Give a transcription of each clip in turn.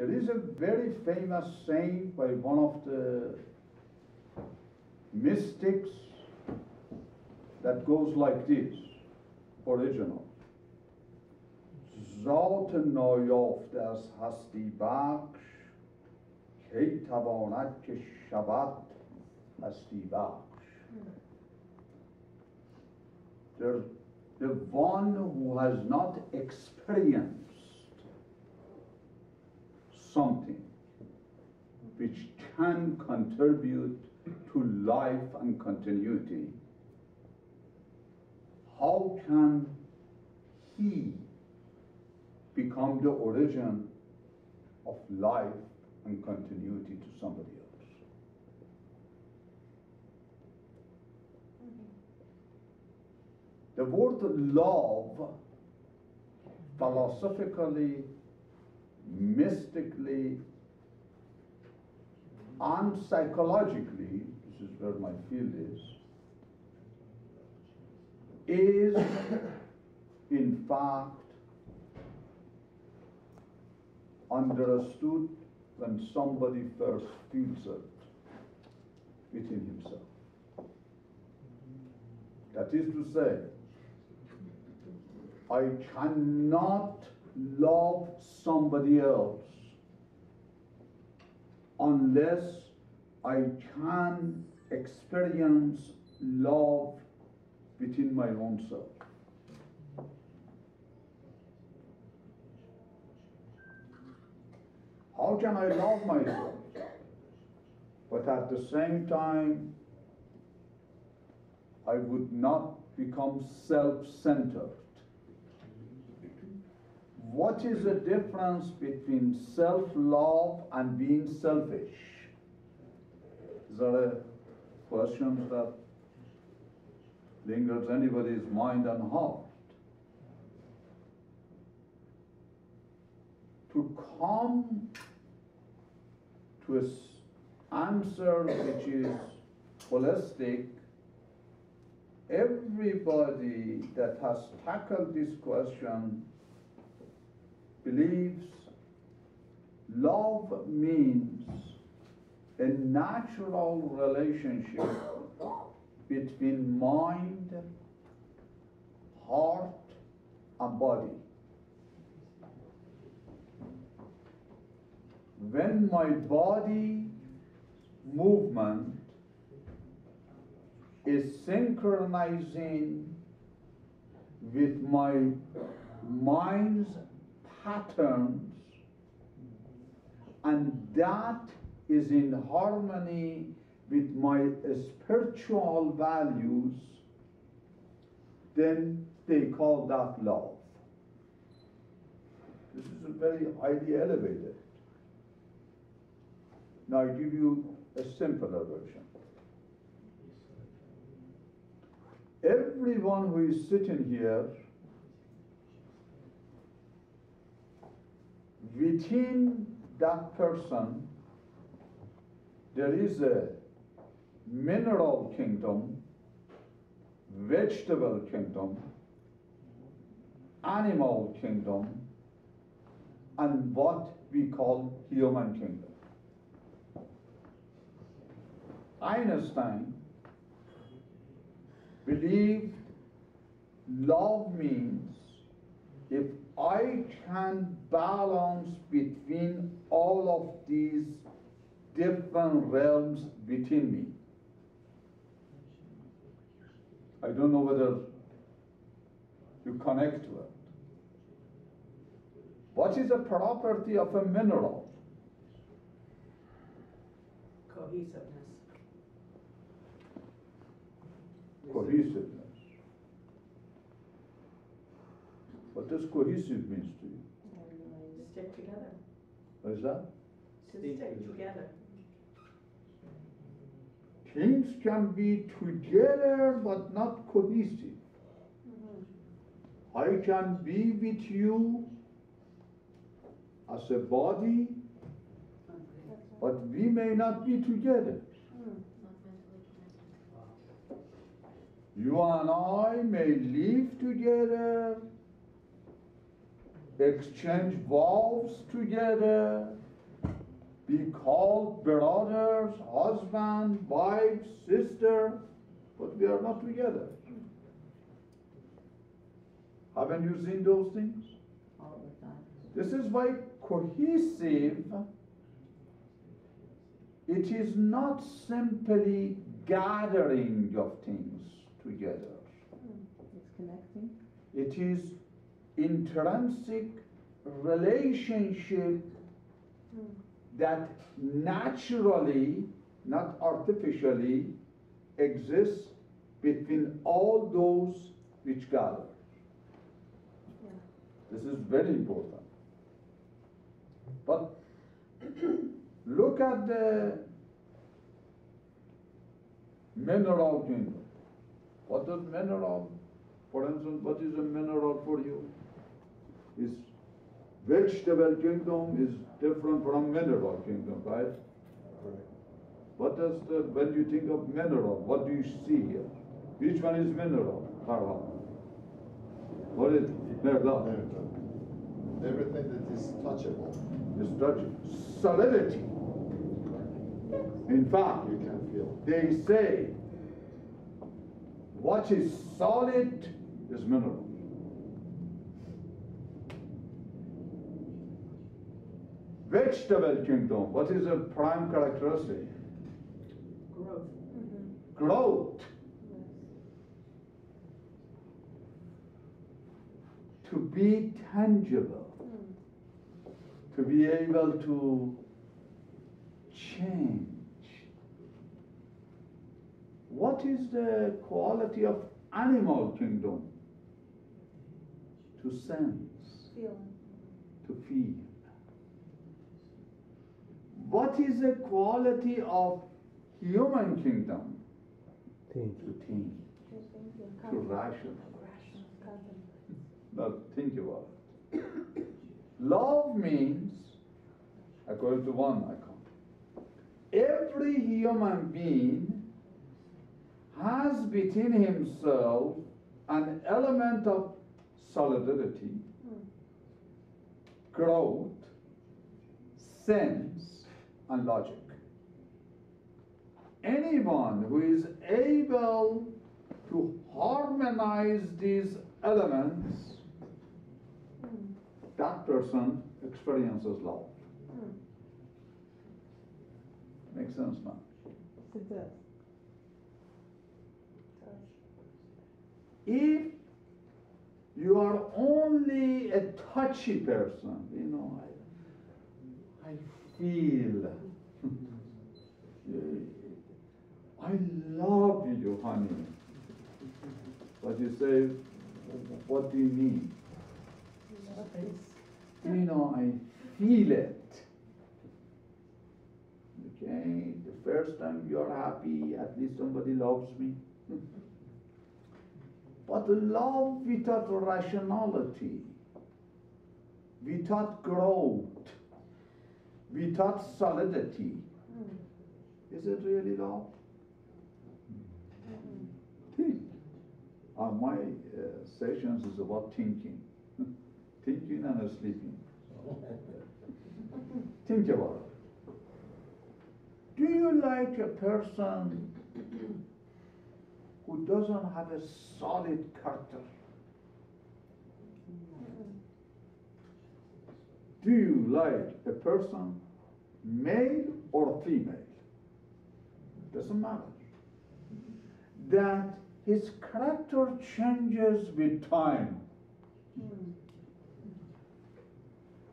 There is a very famous saying by one of the mystics that goes like this, original. ذات نایافته از هستی بخش کی تواند که شود هستی بخش. The one who has not experienced something which can contribute to life and continuity, how can he become the origin of life and continuity to somebody else? The word love, philosophically, mystically, and psychologically, this is where my field is in fact understood when somebody first feels it within himself. That is to say, I cannot love somebody else unless I can experience love within my own self. How can I love myself, but at the same time I would not become self-centered? What is the difference between self-love and being selfish? Is that a question that lingers anybody's mind and heart? To come to an answer which is holistic, everybody that has tackled this question believes love means a natural relationship between mind, heart, and body. When my body movement is synchronizing with my mind's patterns, and that is in harmony with my spiritual values, then they call that love. This is a very highly elevated. Now I give you a simpler version. Everyone who is sitting here, within that person, there is a mineral kingdom, vegetable kingdom, animal kingdom, and what we call human kingdom. Einstein believed love means if I can balance between all of these different realms within me. I don't know whether you connect to it. What is a property of a mineral? Cohesiveness. Cohesiveness. What does cohesive means to you? Stick together. What is that? To stick together. Things can be together but not cohesive. I can be with you as a body, but we may not be together. You and I may live together, exchange vows together, be called brothers, husband, wife, sister, but we are not together. Haven't you seen those things? All the time. This is why cohesive, it is not simply gathering of things together. It's connecting. It is intrinsic relationship that naturally, not artificially, exists between all those which gather. Yeah. This is very important. But look at the mineral kingdom. What does mineral, for instance, what is a mineral for you? Is vegetable kingdom is different from mineral kingdom, right? What does when you think of mineral, what do you see here? Which one is mineral? Farhan? What is mineral? Everything that is touchable. Is touching. Solidity. In fact, You can feel. they say what is solid is mineral. Vegetable kingdom, what is a prime characteristic? Growth. Growth. To be tangible, to be able to change. What is the quality of animal kingdom? To sense, to feel. What is the quality of human kingdom? Think. To think, to rational. Now think about it. Love means, according to one account, every human being has within himself an element of solidity, growth, sense, and logic. Anyone who is able to harmonize these elements, that person experiences love. Makes sense now? It does. If you are only a touchy person, you know, I feel, I love you, honey. But you say, what do you mean? You know, I feel it. Okay, the first time you're happy, at least somebody loves me. But love without rationality, without growth, without solidity, is it really love? Think. My sessions is about thinking. Thinking and sleeping. Think about it. Do you like a person who doesn't have a solid character? Do you like a person, male or female? Doesn't matter. That his character changes with time.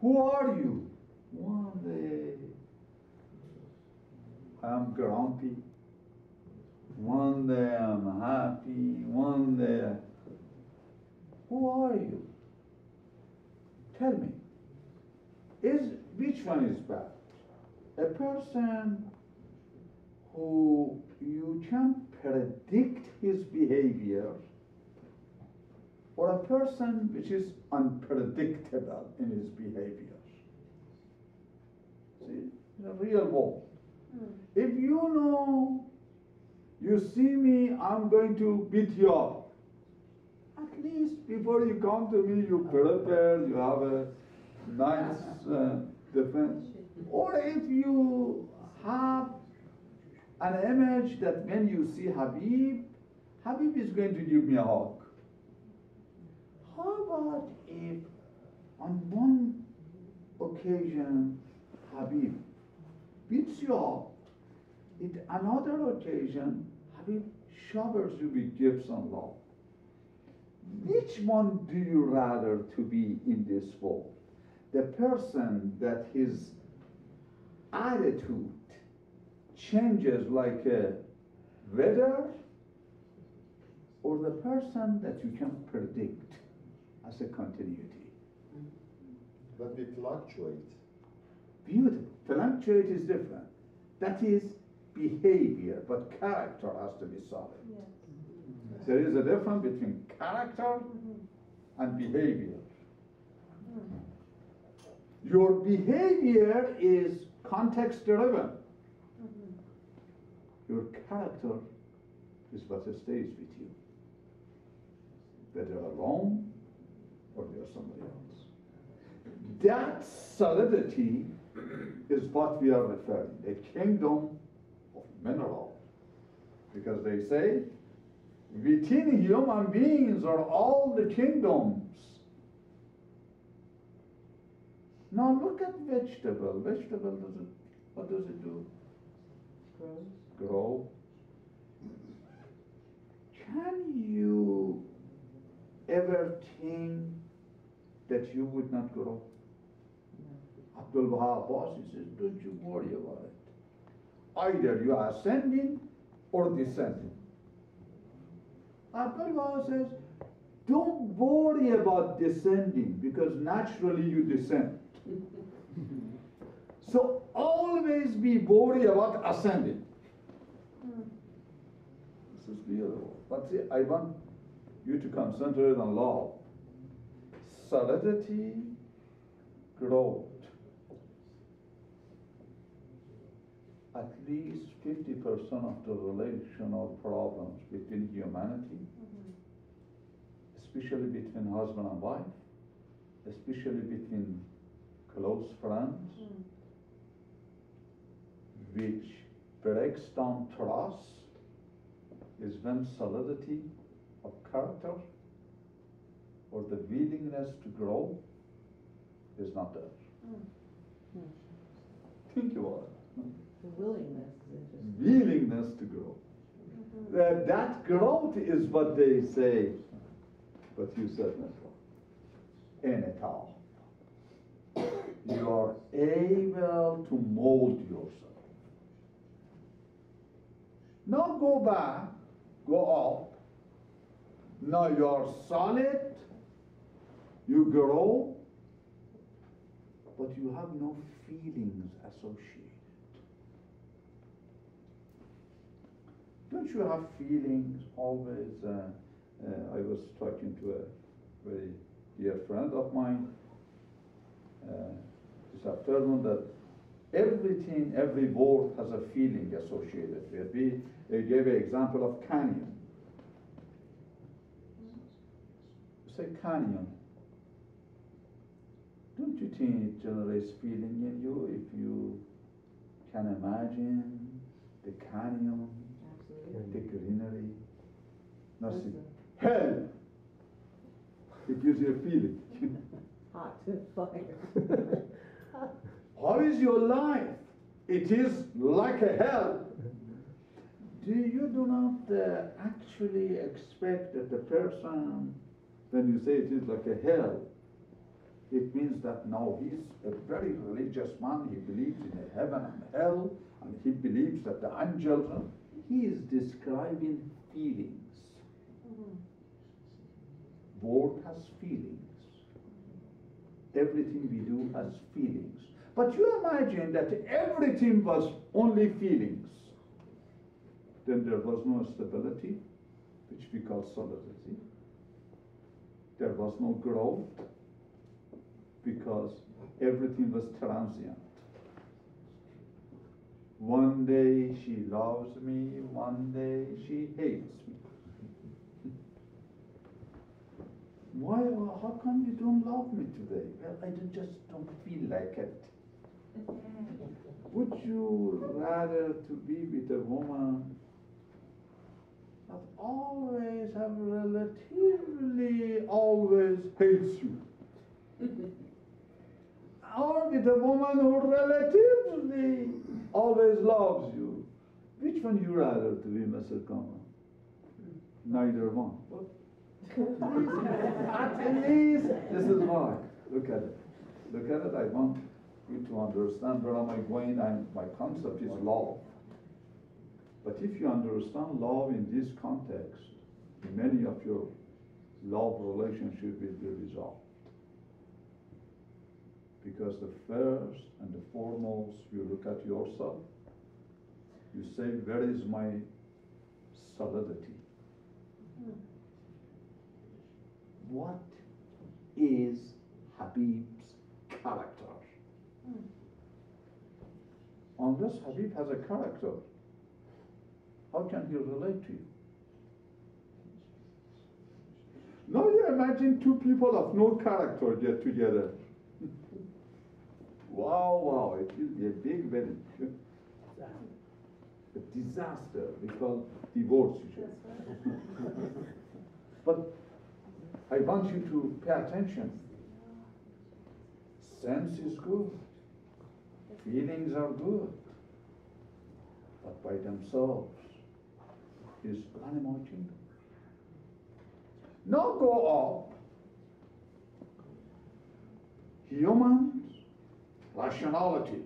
Who are you? One day I'm grumpy. One day I'm happy. One day. Who are you? Tell me. Which one is bad? A person who you can predict his behavior, or a person which is unpredictable in his behavior? See, in the real world. If you know, you see me, I'm going to beat you up. At least before you come to me, you prepare, you have a nice defense. Or if you have an image that when you see Habib, Habib is going to give me a hug. How about if on one occasion Habib beats you up, in another occasion Habib showers you with gifts and love? Which one do you rather to be in this world? The person that his attitude changes like a weather, or the person that you can predict as a continuity? But we fluctuate. Beautiful. Fluctuate is different. That is behavior, but character has to be solid. Yes. There is a difference between character and behavior. Your behavior is context driven. Your character is what stays with you, whether alone or you're somebody else. That solidity is what we are referring, a kingdom of mineral. Because they say, within human beings are all the kingdoms. Now look at vegetable. Vegetable what does it do? Grow. Can you ever think that you would not grow? Abdulbaha boss, he says, don't you worry about it. Either you are ascending or descending. Abdulbaha says, don't worry about descending because naturally you descend. So always be worried about ascending. This is beautiful. But see, I want you to concentrate on love. Solidity, growth. At least 50% of the relational problems between humanity, especially between husband and wife, especially between close friends, which breaks down trust, is when solidity of character or the willingness to grow is not there. Think about it. The willingness is interesting. Willingness to grow. That growth is what they say, but you said not wrong. In it all. You are able to mold yourself. Now go back, go up. Now you are solid, you grow, but you have no feelings associated. Don't you have feelings always? I was talking to a very dear friend of mine this afternoon that everything, every word has a feeling associated with it. They gave an example of canyon. You say canyon. Don't you think it generates feeling in you if you can imagine the canyon, the greenery? Nothing. Hell! It gives you a feeling. Hot fire. How is your life? It is like a hell. You do not actually expect that the person, when you say it is like a hell, it means that now he's a very religious man. He believes in a heaven and hell, and he believes that the angels. He is describing feelings. Word has feelings. Everything we do has feelings. But you imagine that everything was only feelings. Then there was no stability, which we call solidity. There was no growth, because everything was transient. One day she loves me, one day she hates me. Why? How come you don't love me today? Well, just don't feel like it. Would you rather to be with a woman that always have relatively always hates you? Or with a woman who relatively always loves you? Which one you rather to be, Mr. Kama? Neither one. At least, this is why. Look at it. Look at it. I want you to understand where am I going, and my concept is love. But if you understand love in this context, many of your love relationship will be resolved. Because the first and the foremost, you look at yourself, you say, where is my solidity? What is Habib's character? Unless Habib has a character, how can he relate to you? Now you imagine two people of no character get together. Wow, it will be a big wedding. A disaster, because divorce usually. But I want you to pay attention. Sense is good. Feelings are good. But by themselves is animal kingdom. Now go up. Humans, rationality.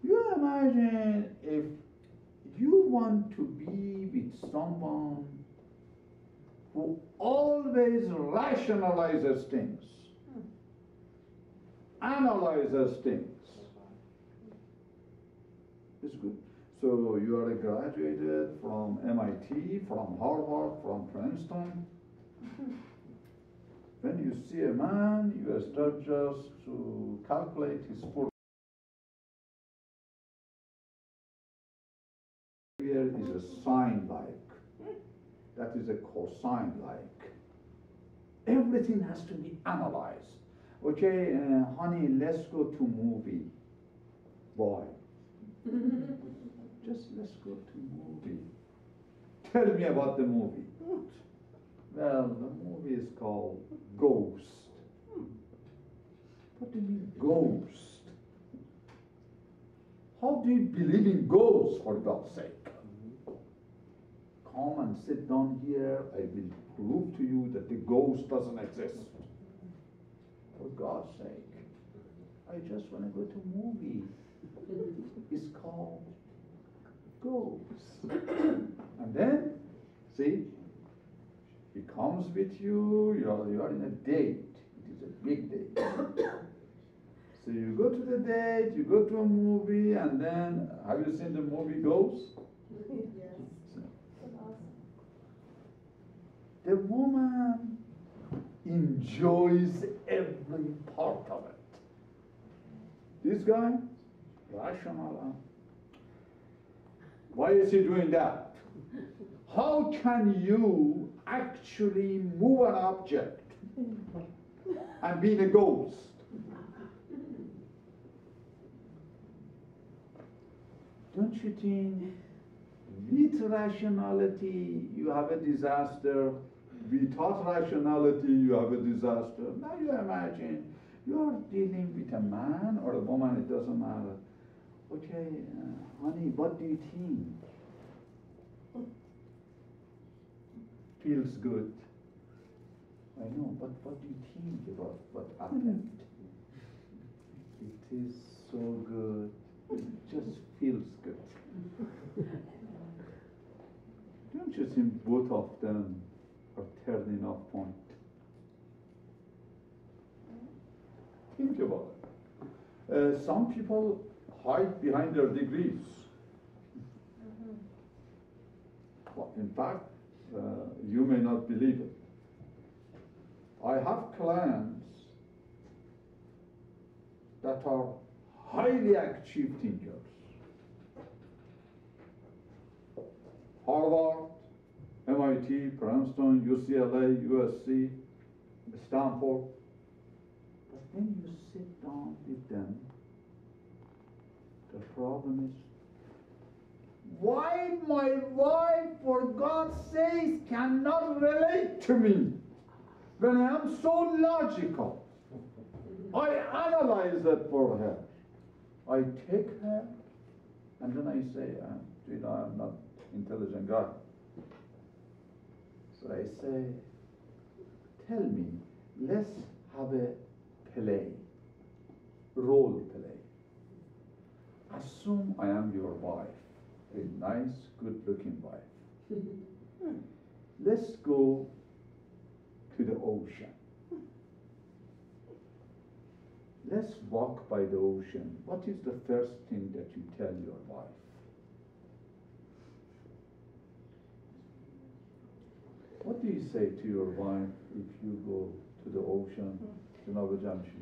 You imagine if you want to be with someone who always rationalizes things, analyzes things. It's good. So you are graduated from MIT, from Harvard, from Princeton. When you see a man, you start just to calculate his here is a sine like. That is a cosine like. Everything has to be analyzed. Okay, honey, let's go to movie. Why? Just let's go to movie. Tell me about the movie. Well, the movie is called Ghost. What do you mean ghost? How do you believe in ghosts, for God's sake? Come and sit down here. I will prove to you that the ghost doesn't exist. For God's sake, I just want to go to a movie. It's called Ghost. And then, see, he comes with you. You are in a date. It is a big date. So you go to the date, you go to a movie, and then, have you seen the movie Ghost? Yes. The woman enjoys every part of it. This guy, rational. Why is he doing that? How can you actually move an object and be a ghost? Don't you think with rationality you have a disaster? Without rationality you have a disaster. Now you imagine you are dealing with a man or a woman, it doesn't matter. Okay, honey, what do you think? Feels good. I know, but what do you think about what happened? It is so good. It just feels good. Don't you think both of them are turning off point? Think about it. Some people hide behind their degrees. Well, in fact, you may not believe it. I have clients that are highly achieved thinkers. Harvard, MIT, Princeton, UCLA, USC, Stanford. when you sit down with them, the problem is, why my wife, for God's sake, cannot relate to me when I am so logical? I analyze that for her. I take her, and then I say, you know, I'm not intelligent guy. So I say, tell me, let's have a play, role play. Assume I am your wife, a nice, good-looking wife. Let's go to the ocean. Let's walk by the ocean. What is the first thing that you tell your wife? What do you say to your wife if you go to the ocean, Janaab Jamshi?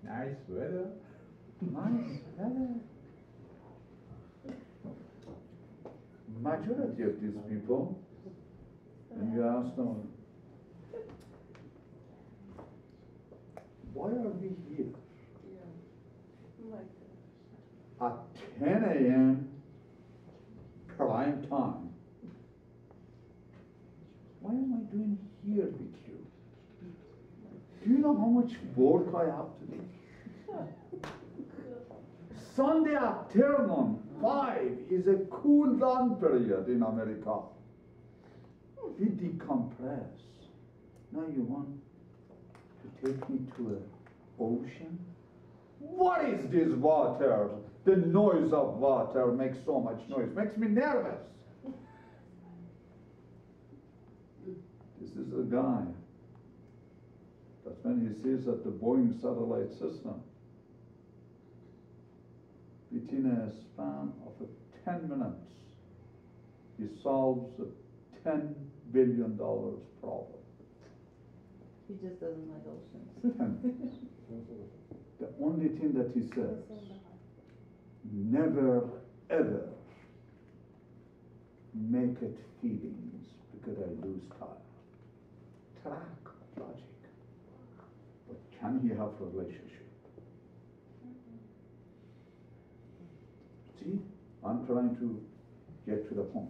Nice weather. Nice weather. Majority of these people, when you ask them, why are we here? At 10 a.m. prime time. Why am I doing here with you? Do you know how much work I have to do? Sunday afternoon, 5 is a cool down period in America. We decompress. Now you want to take me to an ocean? What is this water? The noise of water makes so much noise, makes me nervous. This is a guy that when he sees that the Boeing satellite system, within a span of 10 minutes, he solves a $10 billion problem. He just doesn't like oceans. 10. The only thing that he says, never ever make it feelings because I lose time. Track, logic. But can he have a relationship? See, I'm trying to get to the point.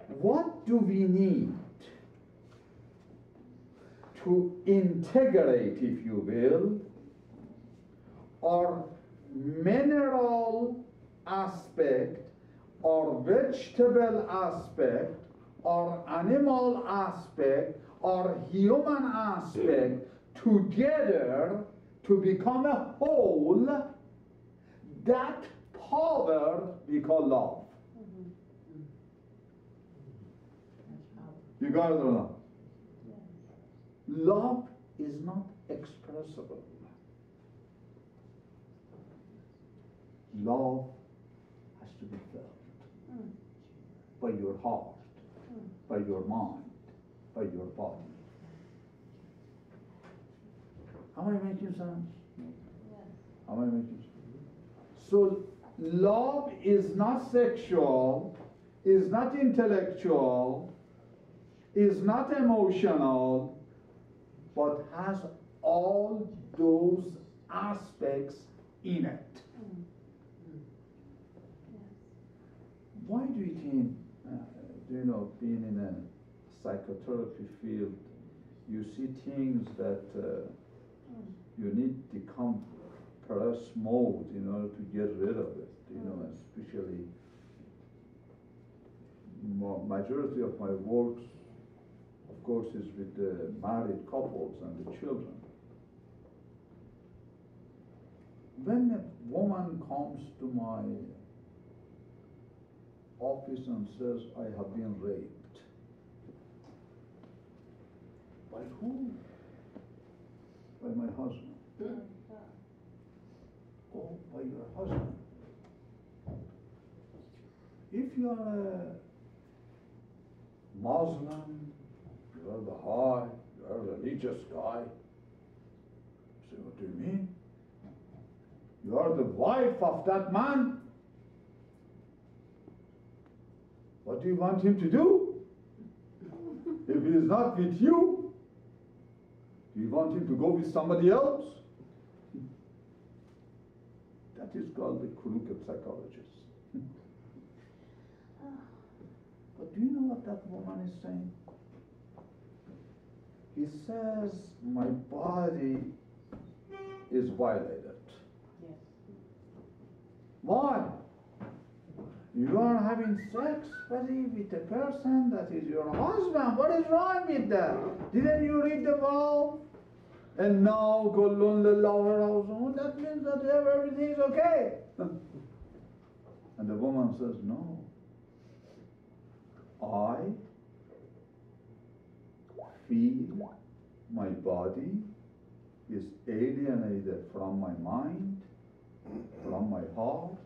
What do we need to integrate, if you will, our mineral aspect, our vegetable aspect, our animal aspect, our human aspect together to become a whole? That power we call love. You got it or not? Love is not expressible. Love has to be felt by your heart, by your mind, by your body. Am I making sense? Am I making sense? So love is not sexual, is not intellectual, is not emotional, but has all those aspects in it. Why do you think, being in a psychotherapy field, you see things that you need to compress mode in order to get rid of it, especially majority of my works, of course, is with the married couples and the children. When a woman comes to my office and says, I have been raped. By whom? By my husband. Oh, by your husband. If you are a Muslim, you are Bahá'í, you are a religious guy, I say, what do you mean? You are the wife of that man? What do you want him to do? If he is not with you, Do you want him to go with somebody else? That is called the crooked psychologist. But do you know what that woman is saying? He says, my body is violated. Yes. Why? You are having sex, buddy, with a person that is your husband. What is wrong with that? Didn't you read the vow? And now, Kullun lillah, that means that everything is okay. And the woman says, no. I feel my body is alienated from my mind, from my heart,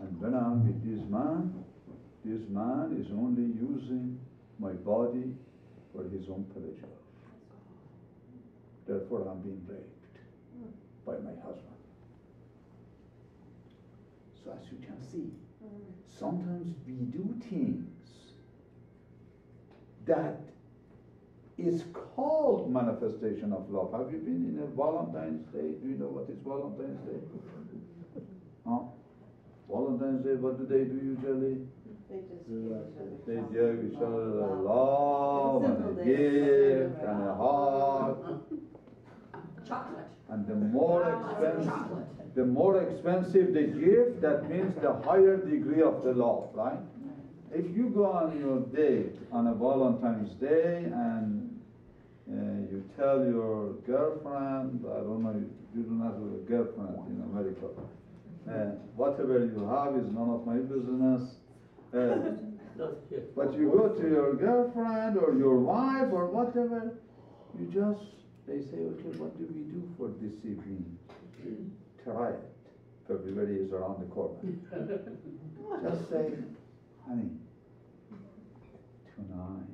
and when I'm with this man is only using my body for his own pleasure. Therefore, I'm being raped by my husband. So as you can see, sometimes we do things that is called manifestation of love. Have you been in a Valentine's Day? Do you know what is Valentine's Day? Huh? Valentine's Day, what do they do usually? They just give They each other give each something. other a love and a Simple day. gift and a hug. Chocolate. And the more expensive the gift, that means the higher degree of the love, right? If you go on your date on a Valentine's Day and you tell your girlfriend, I don't know, you do not have a girlfriend in America, whatever you have is none of my business. But you go to your girlfriend or your wife or whatever, they say, okay, what do we do for this evening? Try it. February is around the corner. Just say, honey, tonight,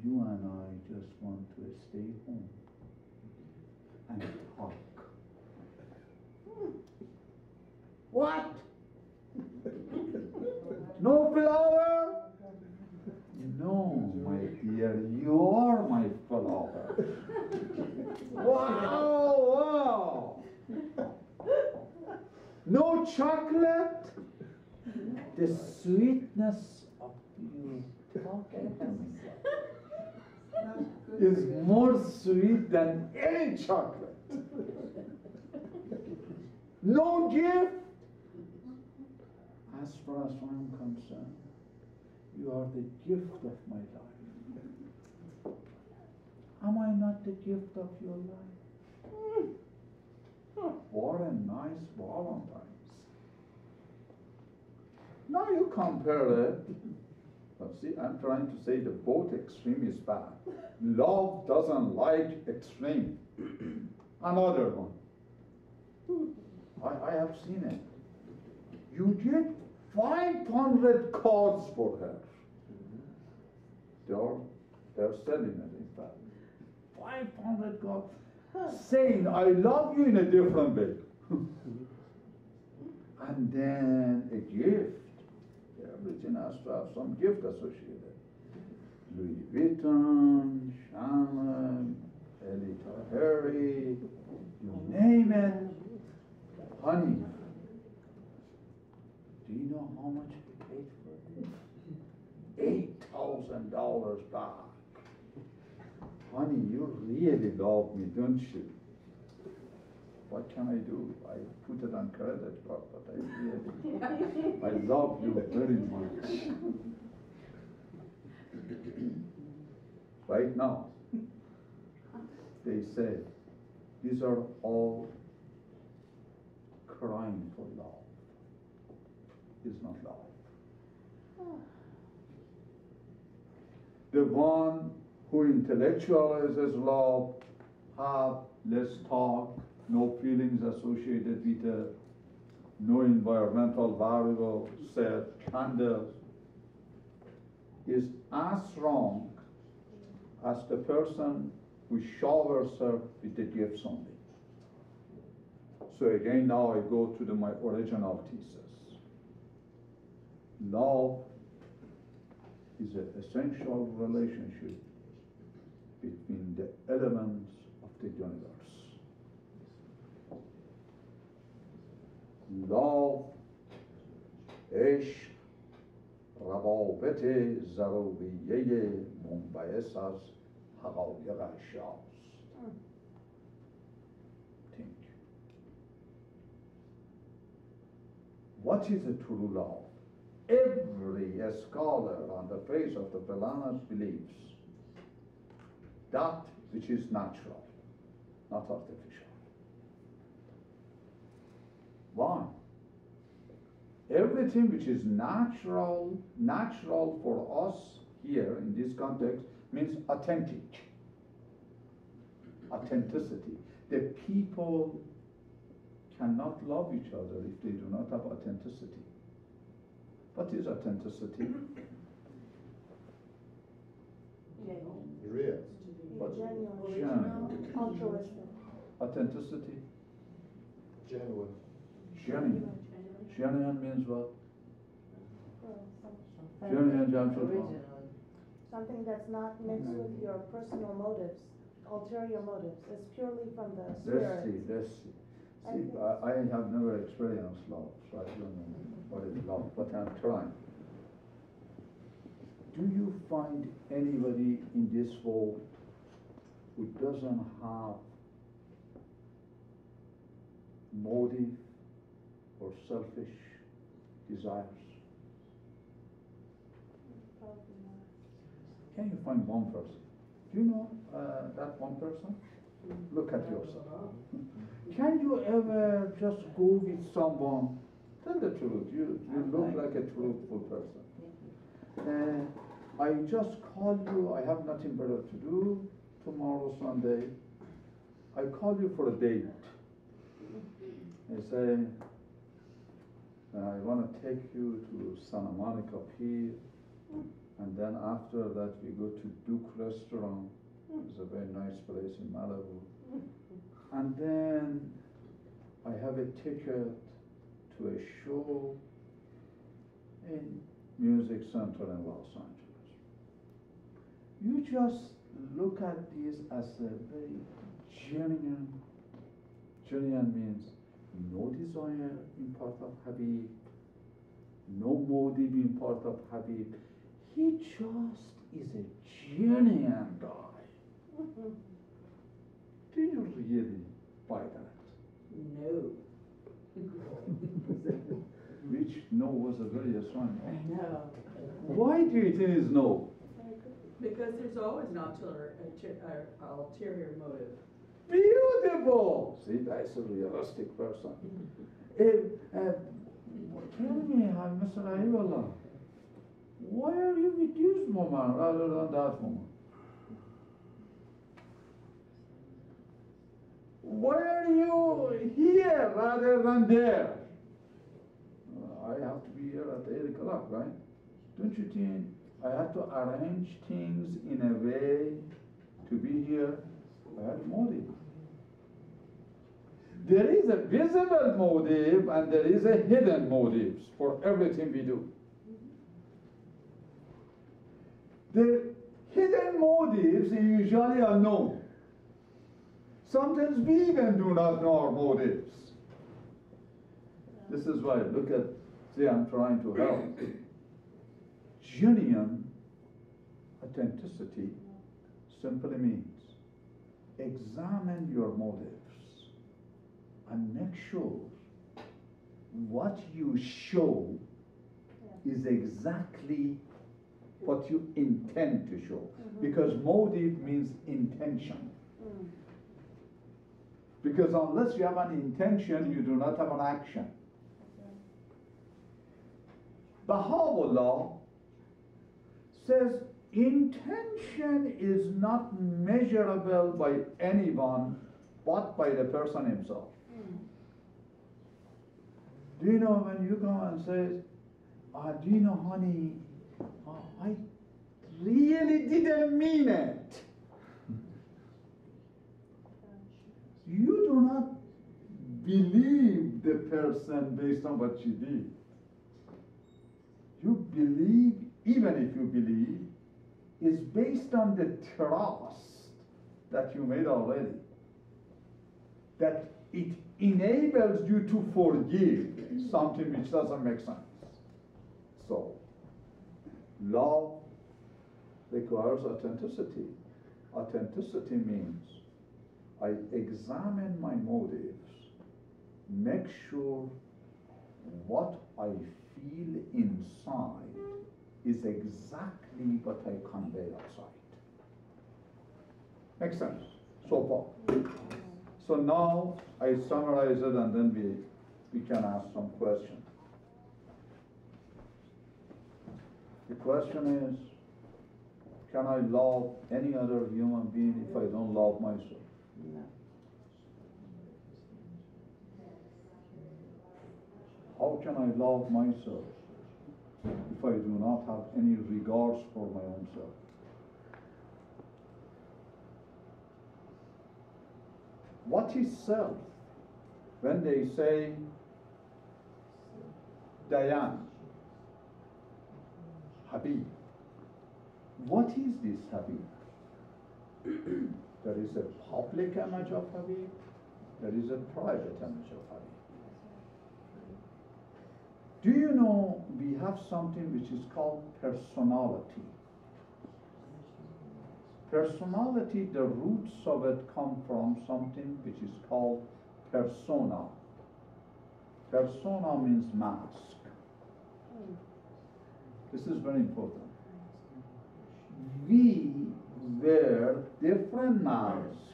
you and I just want to stay home and talk. What? No flower? No, my dear, you are my flower. Wow, wow. No chocolate? The sweetness of you talking to me is more sweet than any chocolate. No gift? As far as I'm concerned, you are the gift of my life. Am I not the gift of your life? What a nice Valentine's. Now you compare it. But see, I'm trying to say that both extreme is bad. Love doesn't like extreme. Another one. I have seen it. You get 500 cards for her. They're selling it, in fact. 500 cards saying, I love you in a different way. And then a gift. Everything has to have some gift associated. Louis Vuitton, Chanel, Elita Harry, you name it. Honey, do you know how much we paid for this? $8,000 back. Honey, you really love me, don't you? What can I do? I put it on credit card, but I love you very much. Right now, they say, these are all crying for love. It's not love. The one who intellectualizes love have less talk, no feelings associated with it, no environmental variable, said candles, is as wrong as the person who showers her with the gifts only. So again, now I go to my original thesis. Love is an essential relationship between the elements of the universe. Love, عشق، روابط ضروریه منبعث از حقایق اشیاست. Think. What is a true love? Every scholar on the face of the planet believes that which is natural, not artificial. Why? Everything which is natural for us here in this context means authentic, authenticity. The people cannot love each other if they do not have authenticity. What is authenticity? Real. What? Genuine, altruistic. Authenticity? Genuine. Genuine. Genuine means what? Original. Something that's not mixed with your personal motives, ulterior motives. It's purely from the spirit. Let's see. See, I have never experienced love, so I don't know what is love, but I'm trying. Do you find anybody in this world who doesn't have motive or selfish desires? Probably not. Can you find one person? Do you know that one person? Look at yourself. Can you ever just go with someone? Tell the truth. You look like a truthful person. I just call you. I have nothing better to do tomorrow, Sunday. I call you for a date. I say, I want to take you to Santa Monica Pier, and then after that we go to Duke Restaurant. It's a very nice place in Malibu. And then I have a ticket to a show in Music Center in Los Angeles. You just look at this as a very genuine. Genuine means no desire in part of Habib, no motive in part of Habib. He just is a genuine guy. Do you really buy that? No. Which no was a very strong no. No. Why do you think it's no? Because there's always an ulterior motive. Beautiful! See, that's a realistic person. Tell me, Mr. Ayuballah, why are you with this woman rather than that woman? Why are you here rather than there? I have to be here at 8 o'clock, right? Don't you think I have to arrange things in a way to be here? I have motive. There is a visible motive and there is a hidden motives for everything we do. The hidden motives usually are known. Sometimes we even do not know our motives. This is why, look at, see, I'm trying to help. Genuine authenticity simply means examine your motives and make sure what you show is exactly what you intend to show. Because motive means intention. Because unless you have an intention, you do not have an action. Baha'u'llah says intention is not measurable by anyone but by the person himself. Do you know when you come and say, do you know, honey, I really didn't mean it. You do not believe the person based on what she did. You believe, even if you believe, is based on the trust that you made already, that it enables you to forgive something which doesn't make sense. So, love requires authenticity. Authenticity means I examine my motives, make sure what I feel inside is exactly what I convey outside. Makes sense so far? So now I summarize it and then we can ask some questions. The question is, can I love any other human being if I don't love myself? No. How can I love myself if I do not have any regards for my own self? What is self? When they say, Dayan, Habib, what is this Habib? There is a public image of Habib, there is a private image of Habib. Do you know we have something which is called personality? Personality, the roots of it come from something which is called persona. Persona means mask. This is very important. We wear different masks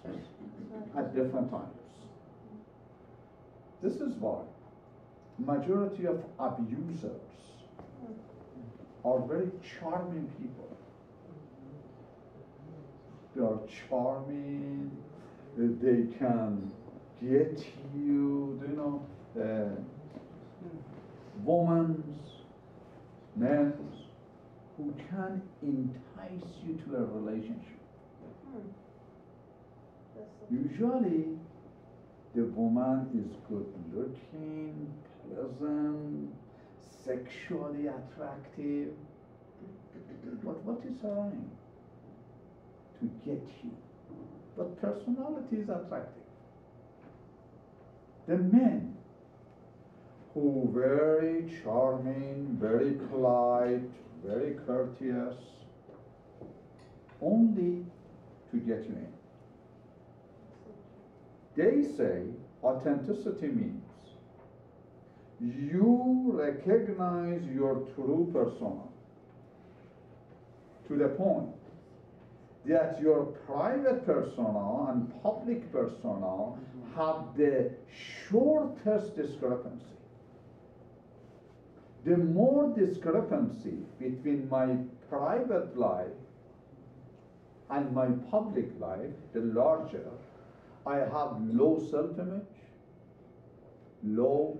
at different times. This is why majority of abusers are very charming people. They are charming, they can get you, you know, women's, men's, who can entice you to a relationship. Usually, the woman is good looking, pleasant, sexually attractive. But what is her aim? To get you. But personality is attractive. The men who very charming, very polite, very courteous, only to get you in. They say authenticity means you recognize your true persona to the point that your private persona and public persona have the shortest discrepancy. The more discrepancy between my private life and my public life, the larger. I have low self-image, low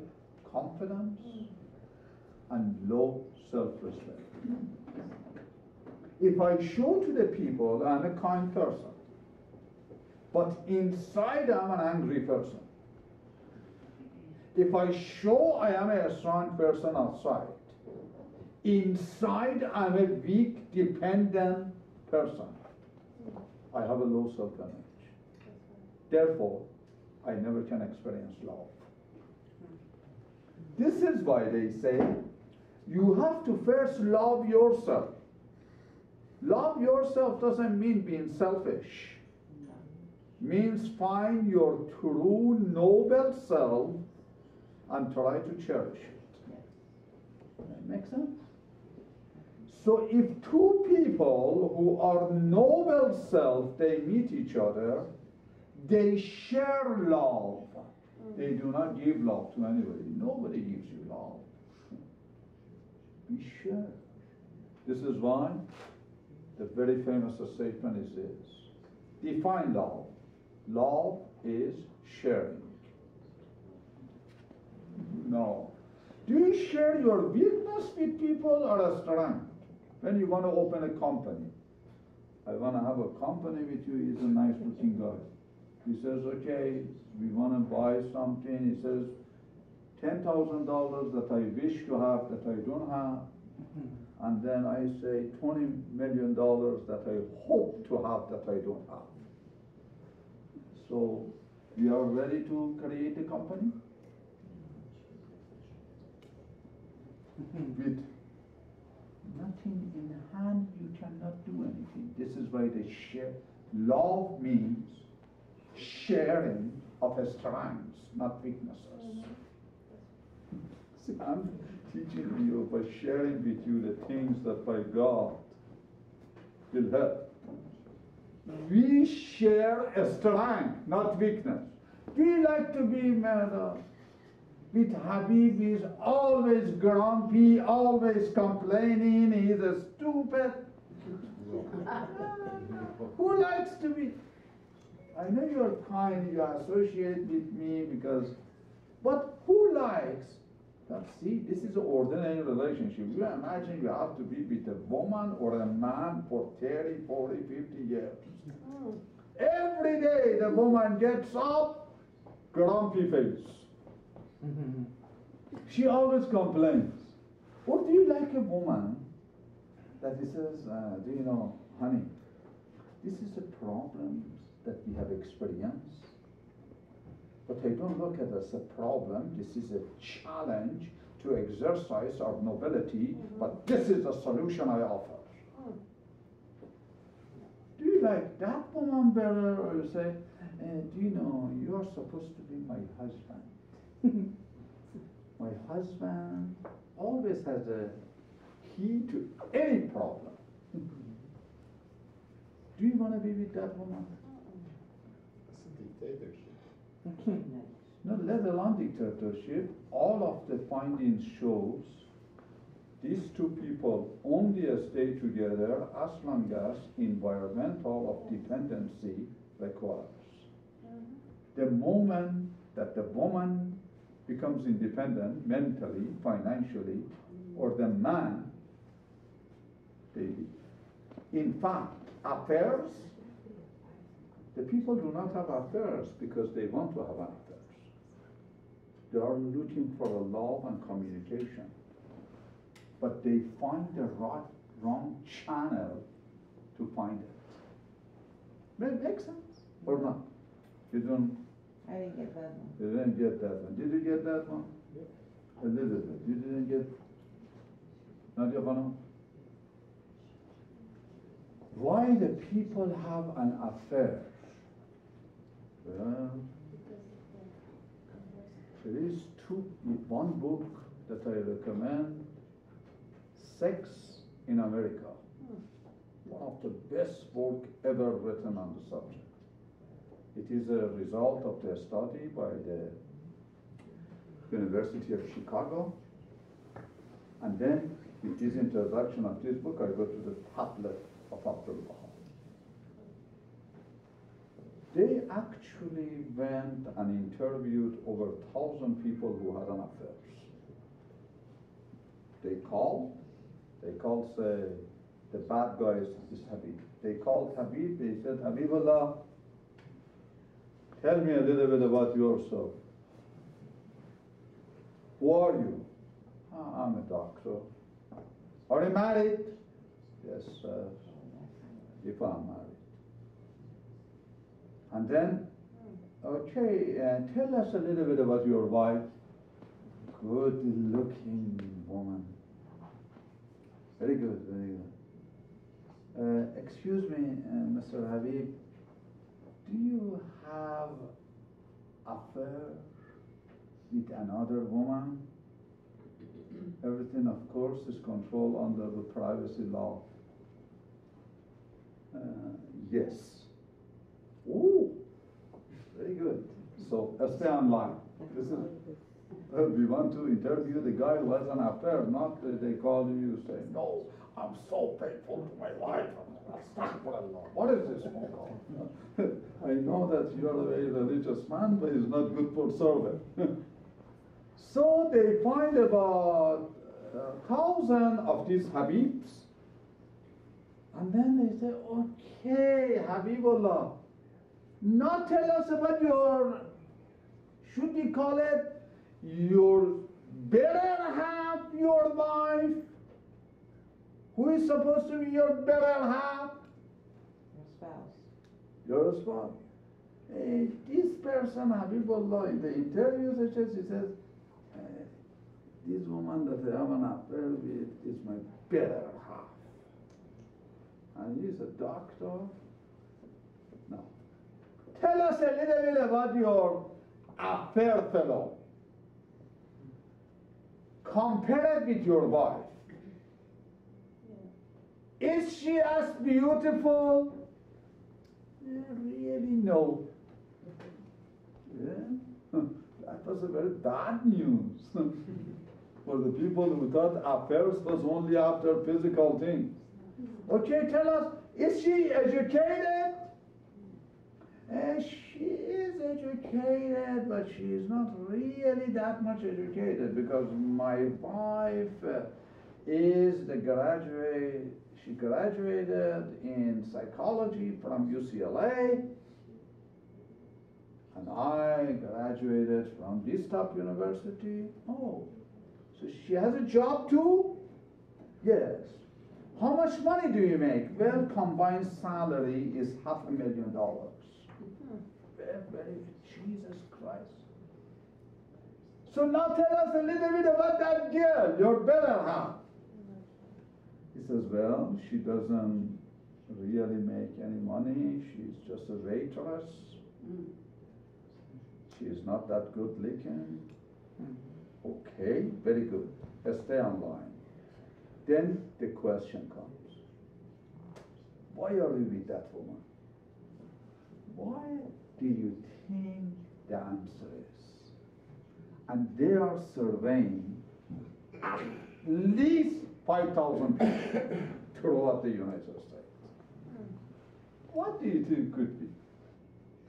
confidence, and low self-respect. If I show to the people I'm a kind person, but inside I'm an angry person. If I show I am a strong person outside, inside I'm a weak, dependent person. I have a low self-image. Therefore, I never can experience love. This is why they say, you have to first love yourself. Love yourself doesn't mean being selfish. Means find your true noble self and try to cherish it. That makes sense? So if two people who are noble self, they meet each other, they share love. They do not give love to anybody. Nobody gives you love. We share. This is why the very famous statement is this. Define love. Love is sharing. No. Do you share your weakness with people or a strength? When you want to open a company. I want to have a company with you. He's a nice looking guy. He says, okay, we want to buy something. He says, $10,000 that I wish to have that I don't have. And then I say $20 million that I hope to have that I don't have. So you are ready to create a company? With nothing in hand, you cannot do anything. This is why they share. Love means sharing of strengths, not weaknesses. See, I'm teaching you by sharing with you the things that by God will help. We share a strength, not weakness. We like to be mad up. With Habib, he's always grumpy, always complaining, he's a stupid. Who likes to be? I know you're kind, you associate with me because, but who likes? See, this is an ordinary relationship. You imagine you have to be with a woman or a man for 30, 40, 50 years. Every day the woman gets up, grumpy face. She always complains. Or do you like a woman that says, do you know, honey, this is a problem that we have experienced, but I don't look at it as a problem. This is a challenge to exercise our nobility, but this is the solution I offer. Do you like that woman better, or you say, do you know, you are supposed to be my husband. My husband always has a key to any problem. Do you want to be with that woman? It's a dictatorship. No, let alone dictatorship. All of the findings shows these two people only stay together as long as environmental of dependency requires. The moment that the woman becomes independent mentally, financially, or the man, they leave. In fact, affairs, the people do not have affairs because they want to have affairs. They are looking for a love and communication. But they find the wrong channel to find it. Does it make sense or not? You don't. I didn't get that one. You didn't get that one. Did you get that one? Yep. A little bit. You didn't get. Nadia Banu? Why the people have an affair? Well, there is one book that I recommend, Sex in America. One of the best book ever written on the subject. It is a result of the study by the University of Chicago. And then, with this introduction of this book, I go to the tablet of Abdulbaha. They actually went and interviewed over 1,000 people who had an affair. They called, say, the bad guy is Habib. They called Habib, they said, Habibullah, tell me a little bit about yourself. Who are you? I'm a doctor. Are you married? Yes, if I'm married. And then, okay, tell us a little bit about your wife. Good looking woman. Very good, very good. Excuse me, Mr. Habib, do you have affair with another woman? Everything, of course, is controlled under the privacy law. Yes. Ooh, very good. So stay online. This is. We want to interview the guy who has an affair, not they call you say, no, I'm so faithful to my wife. What is this phone call? I know that you are a very religious man, but it's not good for service. So they find about 1,000 of these Habibs, and then they say, okay, Habibullah, now tell us about your, should we call it, your better half, your wife? Who is supposed to be your better half? Your spouse. Your spouse. This person, Habibullah, in the interview, he says, this woman that I have an affair with is my better half. And he's a doctor. No. Tell us a little bit about your affair fellow. Compare it with your wife. Is she as beautiful? Really, no. Yeah? That was a very bad news for the people who thought affairs was only after physical things. Okay, tell us, is she educated? She is educated, but she is not really that much educated because my wife is the graduate. She graduated in psychology from UCLA, and I graduated from this top university. Oh, so she has a job too? Yes. How much money do you make? Well, combined salary is $500,000. Very, Jesus Christ. So now tell us a little bit about that girl, your better half. He says, well, she doesn't really make any money. She's just a waitress. She is not that good looking. Okay, very good. Let's stay online. Then the question comes, why are you with that woman? Why do you think the answer is? And they are surveying at least 5,000 people throughout the United States. What do you think could be?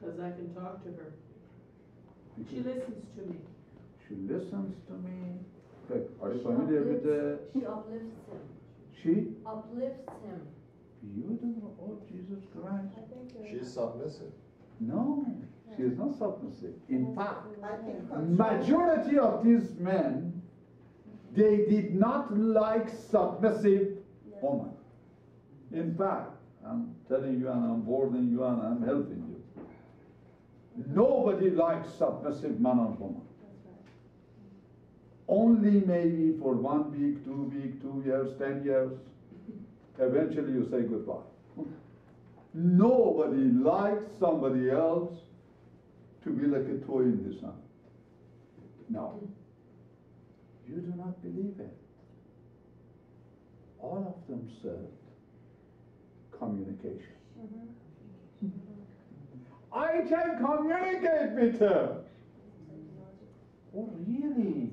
Because I can talk to her. She listens to me. She listens to me. Okay, are you familiar with the... She uplifts him. She? Uplifts him. Beautiful. Oh, Jesus Christ. I think She's submissive. No, she is not submissive. In fact, I think majority of these men, they did not like submissive women. In fact, I'm telling you and I'm warning you and I'm helping you. Nobody likes submissive man or woman. Only maybe for 1 week, 2 weeks, 2 years, 10 years. Eventually you say goodbye. Nobody likes somebody else to be like a toy in his hand. No. You do not believe it. All of them said communication. I can communicate with her. Oh, really?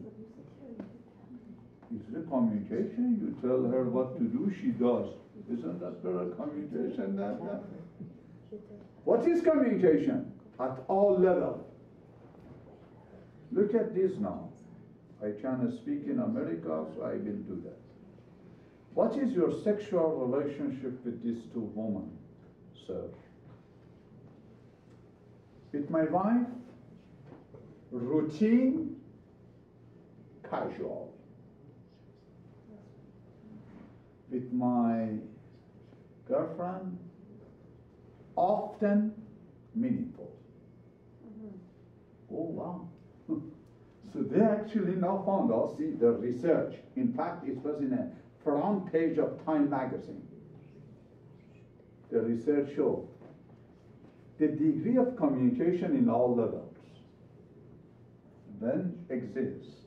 Is it communication? You tell her what to do, she does. Isn't that better communication than that? What is communication? At all levels. Look at this now. I can speak in America, so I will do that. What is your sexual relationship with these two women, sir? With my wife, routine, casual. With my girlfriend, often meaningful. Oh, wow. So they actually now found out, see, the research. In fact, it was in a front page of Time magazine. The research showed the degree of communication in all levels then exists.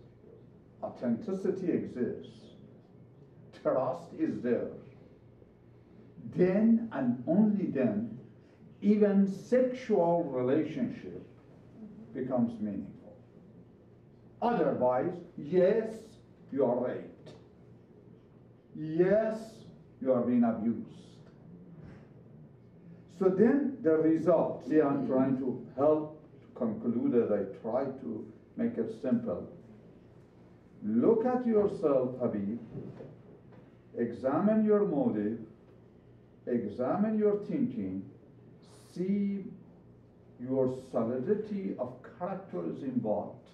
Authenticity exists. Trust is there. Then and only then, even sexual relationship becomes meaningful. Otherwise, yes, you are raped. Yes, you are being abused. So then the result, see, I'm trying to help to conclude it. I try to make it simple. Look at yourself, Habib. Examine your motive. Examine your thinking. See your solidity of character is involved.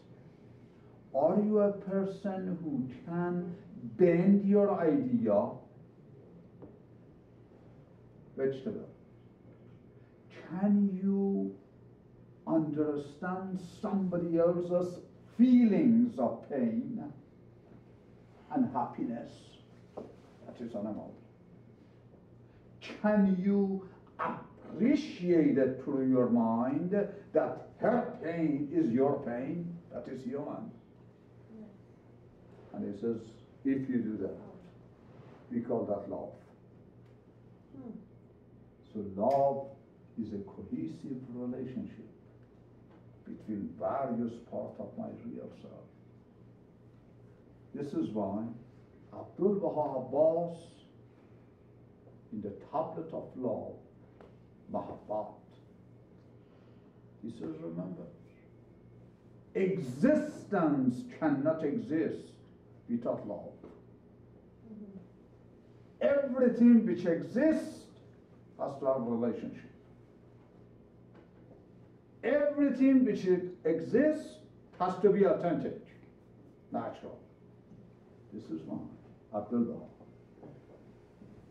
Are you a person who can bend your idea? Vegetable. Can you understand somebody else's feelings of pain and happiness? That is animal. Can you appreciate it through your mind that her pain is your pain? That is human. And he says, if you do that, we call that love. So love is a cohesive relationship between various parts of my real self. This is why Abdulbaha Abbas, in the tablet of love, Mahabbat, he says, remember, existence cannot exist without love. Everything which exists has to have a relationship. Everything which exists has to be authentic, natural. This is one, Abdulbaha.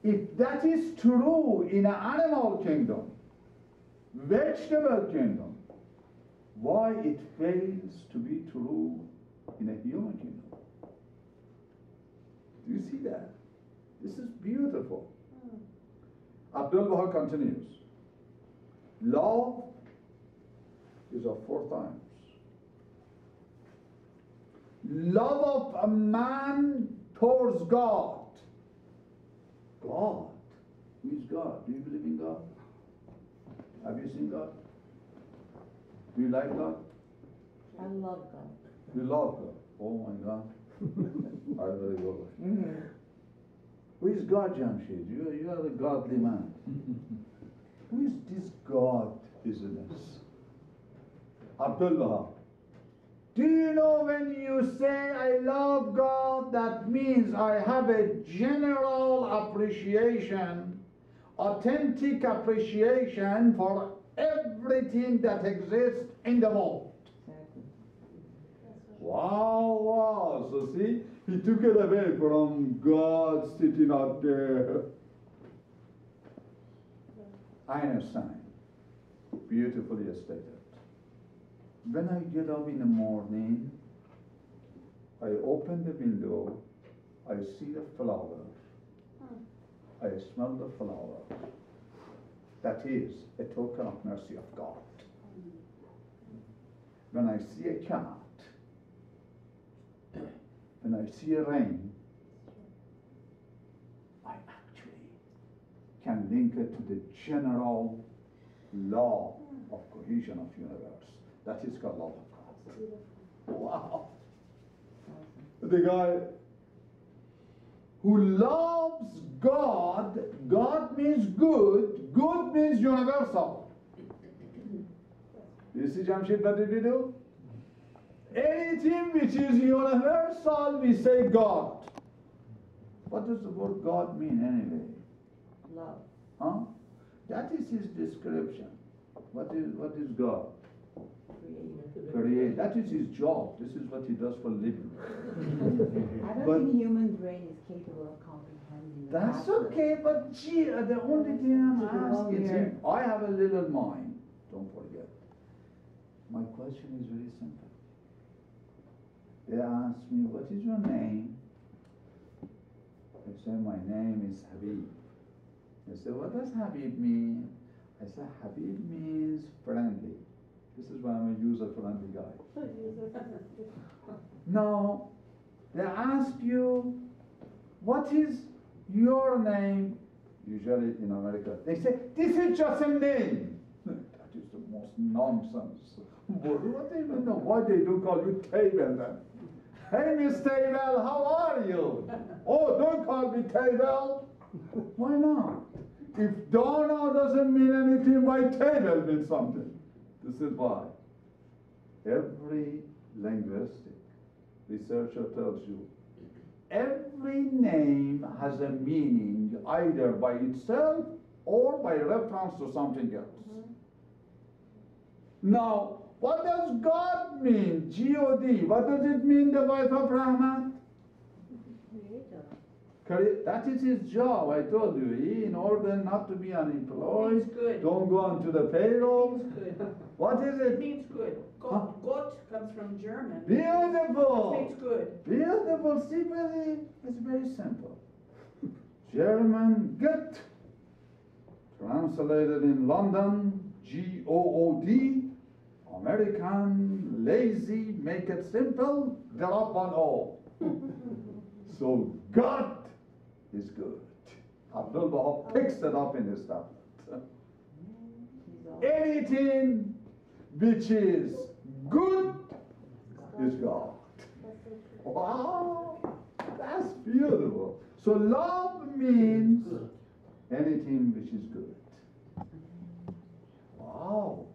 If that is true in an animal kingdom, vegetable kingdom, why it fails to be true in a human kingdom? Do you see that? This is beautiful. Abdulbaha continues. Love is of 4 times. Love of a man towards God. God? Who is God? Do you believe in God? Have you seen God? Do you like God? I love God. You love God. Oh my God. I really love it. Mm-hmm. Who is God, Jamshid? You are a godly man. Who is this God business? Abdulbaha. Do you know when you say I love God, that means I have a general appreciation, authentic appreciation for everything that exists in the world. Exactly. Wow, wow. So see, he took it away from God sitting out there. Einstein beautifully stated. When I get up in the morning, I open the window, I see the flower, I smell the flower. That is a token of mercy of God. When I see a cat, when I see a rain, I actually can link it to the general law of cohesion of universe. That is called love of God. Wow. The guy who loves God, God means good, good means universal. You see, Jamshid, what did we do? Anything which is universal, we say God. What does the word God mean anyway? Love. Huh? That is his description. What is God? Create. That is his job. This is what he does for a living. I don't But- think human brain is capable of comprehending the That's vastness. okay, but gee, the only thing I'm asking here. him, I have a little mind, don't forget. My question is very simple. They ask me, what is your name? I say, my name is Habib. They say, what does Habib mean? I say, Habib means friendly. This is why I'm a user-friendly guy. Now, they ask you, what is your name? Usually in America, they say, this is just a name. That is the most nonsense. What do you know? Why they do call you Table then? Hey, Miss Table, how are you? Oh, don't call me Table. Why not? If Donna doesn't mean anything, why Table means something? This is why. Every linguistic researcher tells you, every name has a meaning either by itself or by reference to something else. Now, what does God mean? G-O-D. What does it mean, the wife of Rahman? That is his job, I told you. He, in order not to be unemployed, Means good. don't go onto the payroll. Means good. What is It it? means good. Huh? Gott comes from German. Beautiful. It means good. Beautiful. See, Billy, it's very simple. German Gott, translated in London, G-O-O-D. American, lazy, make it simple, drop on O. So God is good. Abdulbaha picks it up in his tablet. He's all- Anything which is good is God. That's so true. Wow, that's beautiful. So love means anything which is good. Wow.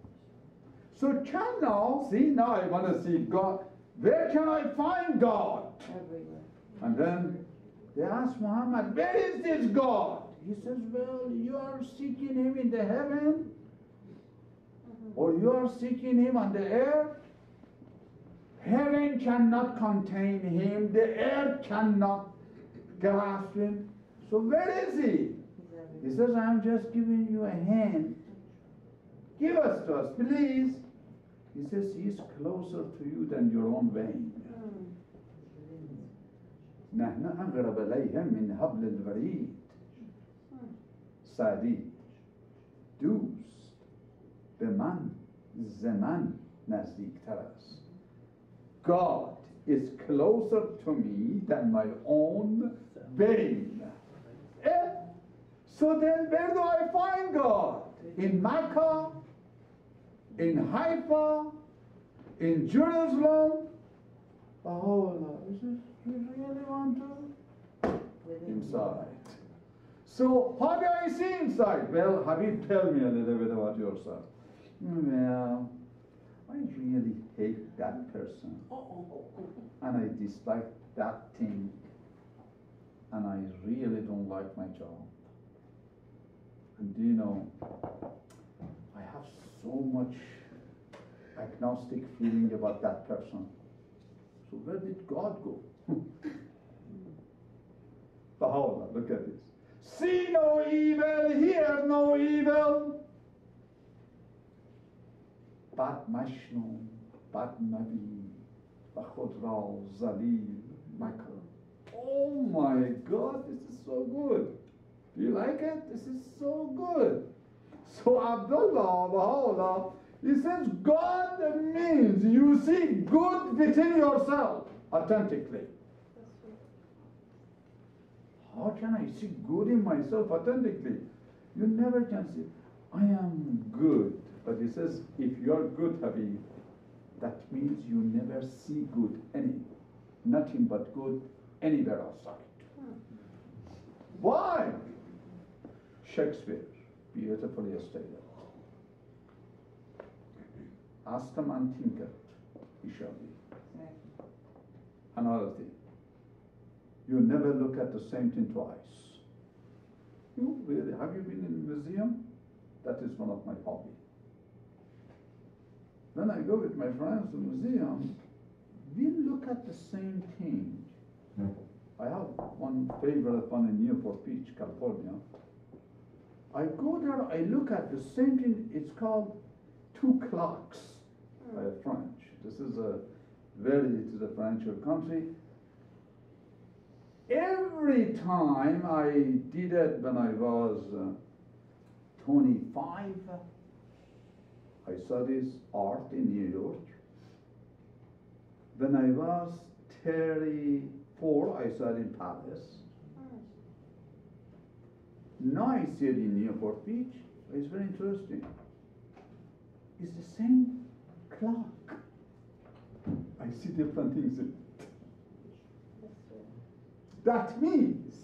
So can now, see, now I want to see God. Where can I find God? Everywhere. And then they ask Muhammad, where is this God? He says, well, you are seeking him in the heaven, or you are seeking him on the earth. Heaven cannot contain him, the earth cannot grasp him. So where is he? He's He everywhere. says, I'm just giving you a hand. Give us to us, please. He says, he's closer to you than your own vein. نحن أقرب إليه من حبل الوريد. سعدی دوست به من زمن نزدیکتر است. God is closer to me than my own vein. So then where do I find God? In Mecca, in Haifa, in Jerusalem? Oh, you really want to? Within. Inside. So how do I see inside? Well, Habib, tell me a little bit about yourself. Well, I really hate that person. And I dislike that thing. And I really don't like my job. And do you know, I have so much agnostic feeling about that person. So where did God go? Baha'u'llah, look at this. See no evil, hear no evil. بد مشنو بد مبین و خود را ذلیل مکن. Oh my God, this is so good. Do you like it? This is so good. So Abdulbaha, Baha'u'llah, he says God means you see good within yourself authentically. How can I see good in myself authentically? You never can see. I am good. But he says, if you are good, Habib, that means you never see good nothing but good anywhere outside. Why? Shakespeare beautifully stated. Ask them and think it, he shall be. Exactly. Another thing, you never look at the same thing twice. You really, have you been in a museum? That is one of my hobbies. When I go with my friends to the museum, we look at the same thing. I have one favorite one in Newport Beach, California. I go there, I look at the same thing, it's called Two Clocks by a French. This is it is a French country. Every time I did it when I was 25, I saw this art in New York. When I was 34, I saw it in Paris. Now I see it in Newport Beach. It's very interesting. It's the same clock. I see different things in it. That means,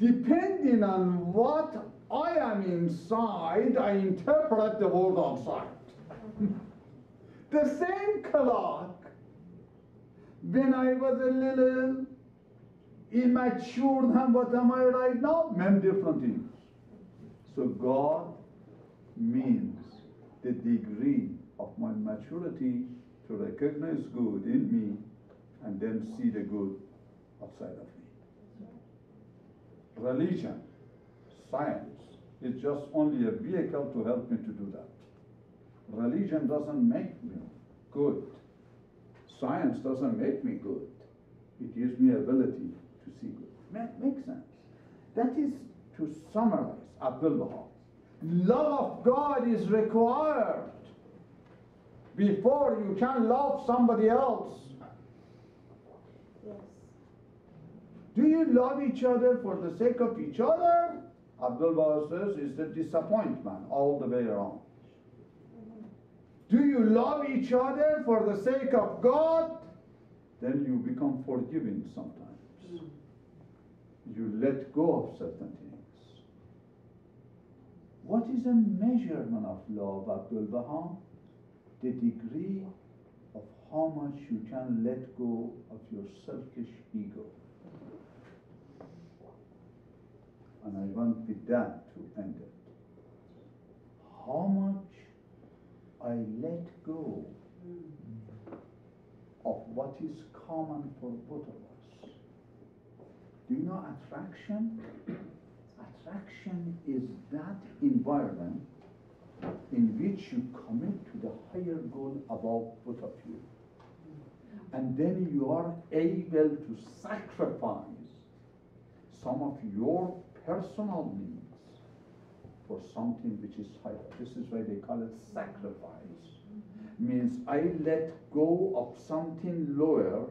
depending on what I am inside, I interpret the world outside. The same clock, when I was a little immature than what am I right now, meant different things. So God means the degree of my maturity to recognize good in me and then see the good outside of me. religion, science, is just only a vehicle to help me to do that. Religion doesn't make me good. Science doesn't make me good. It gives me ability to see good. Makes sense. That is, to summarize, Abdulbaha, love of God is required before you can love somebody else. Yes. Do you love each other for the sake of each other? Abdulbaha says is the disappointment all the way around. Do you love each other for the sake of God? Then you become forgiving sometimes. You let go of certain things. What is a measurement of love, Abdulbaha? The degree of how much you can let go of your selfish ego. And I want with that to end it. How much I let go of what is common for both of us. Do you know attraction? Attraction is that environment in which you commit to the higher goal above both of you. And then you are able to sacrifice some of your personal needs for something which is higher. This is why they call it sacrifice. Means I let go of something lower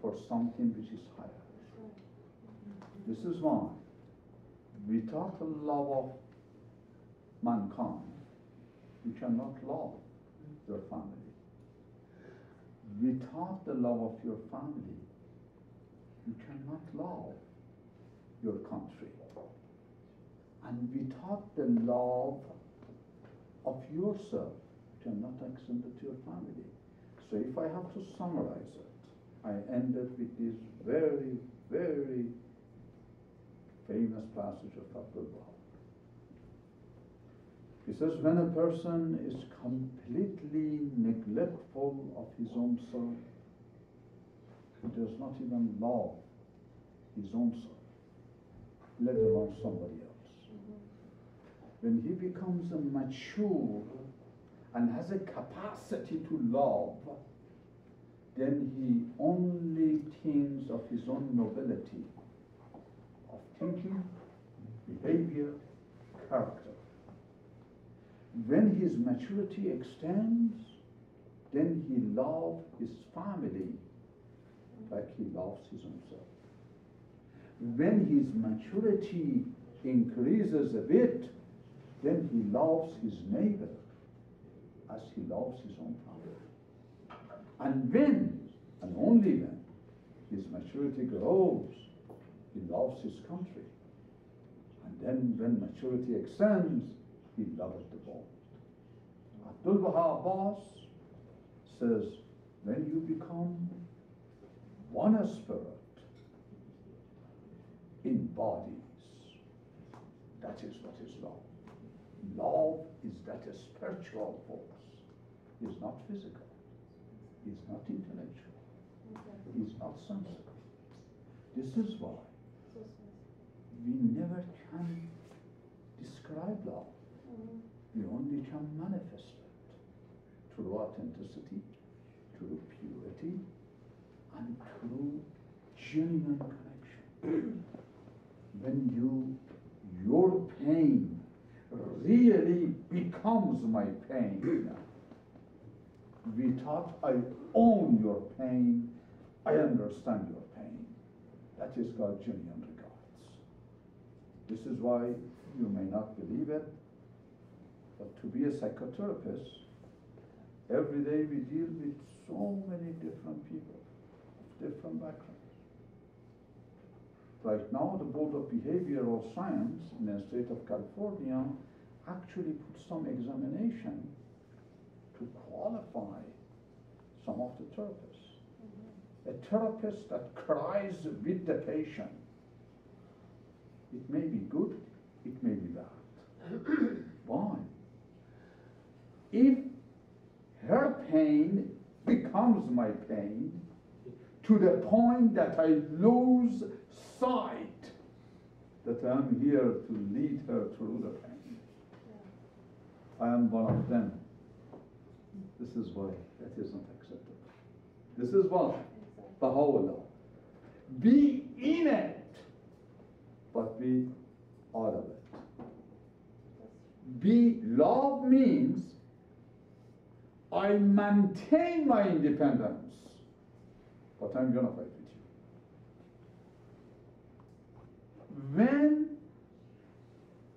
for something which is higher. This is why without the love of mankind, you cannot love your family. Without the love of your family, you cannot love your country. And without the love of yourself, you cannot extend it to your family. So if I have to summarize it, I ended with this very, very famous passage of Abdulbaha. He says, when a person is completely neglectful of his own self, he does not even love his own self, let alone somebody else. When he becomes a mature and has a capacity to love, then he only thinks of his own nobility of thinking, behavior, character. When his maturity extends, then he loves his family like he loves his own self. When his maturity increases a bit, then he loves his neighbor as he loves his own family. And when, and only when, his maturity grows, he loves his country. And then when maturity extends, he loves the ball. Abdulbaha Abbas says, when you become one spirit in bodies, that is what is love. Love is that a spiritual force. It's not physical. It's not intellectual. It's not sensible. This is why we never can describe love. We only can manifest it through authenticity, through purity, and through genuine connection. When your pain really becomes my pain. Without I own your pain, I understand your pain. That is called genuine regards. This is why you may not believe it, but to be a psychotherapist, every day we deal with so many different people, of different backgrounds. Right now, the Board of Behavioral Science in the state of California actually put some examination to qualify some of the therapists. A therapist that cries with the patient, it may be good, it may be bad. Why? If her pain becomes my pain, to the point that I lose sight that I am here to lead her through the pain. I am one of them. This is why that is not acceptable. This is what? Baha'u'llah. Be in it, but be out of it. Be love means I maintain my independence, but I'm unified with you. When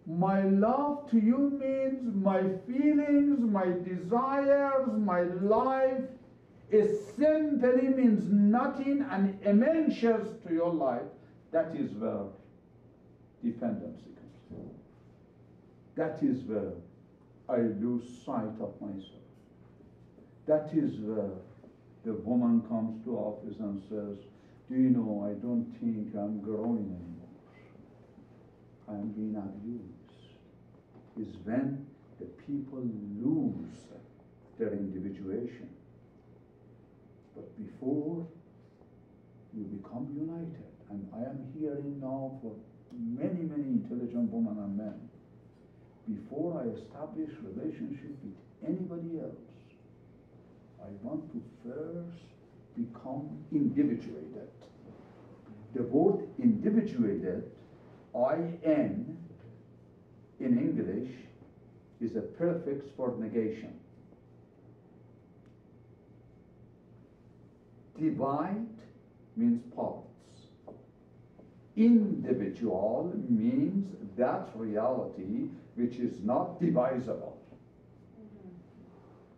my love to you means my feelings, my desires, my life is simply means nothing and immense to your life, that is where dependency comes. That is where I lose sight of myself. That is where the woman comes to office and says, do you know, I don't think I'm growing anymore. I am being abused. Is when the people lose their individuation. But before you become united, and I am hearing now for many, many intelligent women and men, before I establish relationship with anybody else, I want to first become individuated. The word individuated, I-N, in English, is a prefix for negation. Divide means parts. Individual means that reality which is not divisible.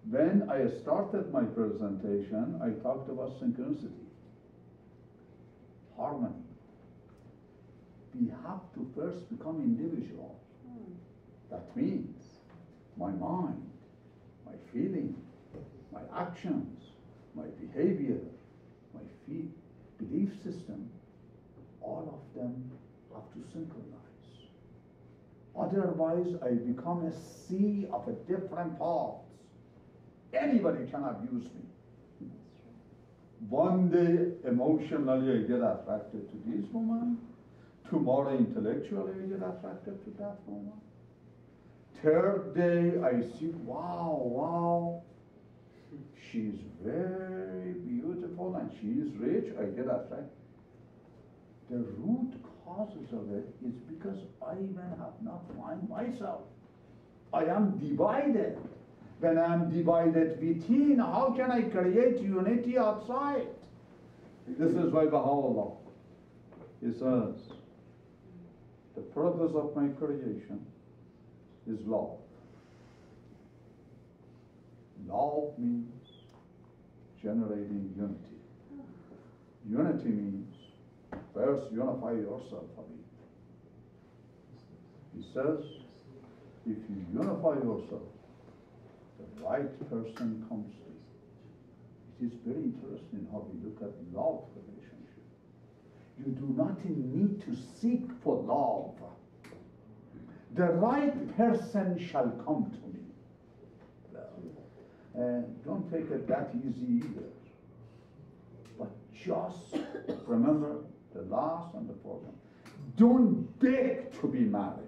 When I started my presentation, I talked about synchronicity, harmony. We have to first become individual. That means my mind, my feeling, my actions, my behavior, my belief system, all of them have to synchronize. Otherwise, I become a sea of different parts. Anybody can abuse me. One day, emotionally, I get attracted to this woman. Tomorrow, intellectually, I get attracted to that woman. Third day, I see, wow, she's very beautiful and she is rich. I get attracted. The root causes of it is because I even have not found myself. I am divided. When I am divided within, how can I create unity outside? This is why Baha'u'llah, he says, the purpose of my creation is love. Love means generating unity. Unity means first unify yourself, Habib. He says, if you unify yourself, the right person comes to you. It is very interesting how we look at love relationship. You do not need to seek for love. The right person shall come to me. Don't take it that easy either. But just remember the last and the fourth one. Don't beg to be married.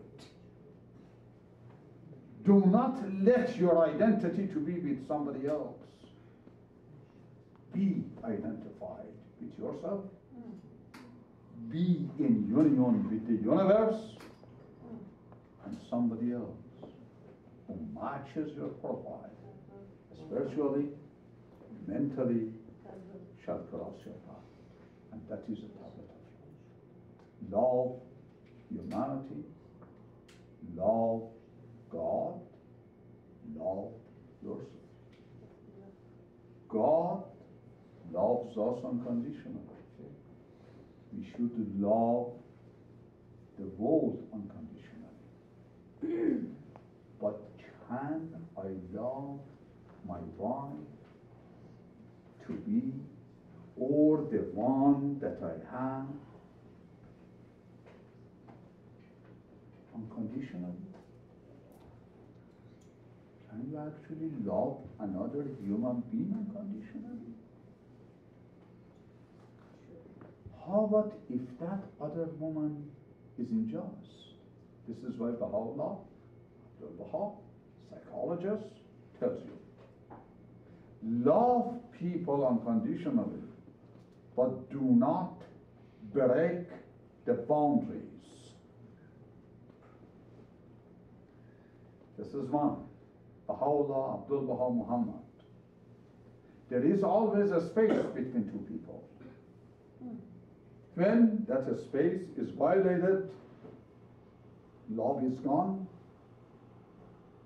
Do not let your identity to be with somebody else. Be identified with yourself. Be in union with the universe and somebody else who matches your profile, spiritually, mentally, shall cross your path. And that is a tablet of love. Love humanity, love God, love yourself. God loves us unconditionally. We should love the world unconditionally. But can I love my wife to be, or the one that I have, unconditionally? Can you actually love another human being unconditionally? How about if that other woman is injustice. This is why Baha'u'llah, Abdulbaha, psychologist, tells you, love people unconditionally, but do not break the boundaries. This is one. Baha'u'llah, Abdulbaha, Muhammad. There is always a space between two people. When that space is violated, love is gone,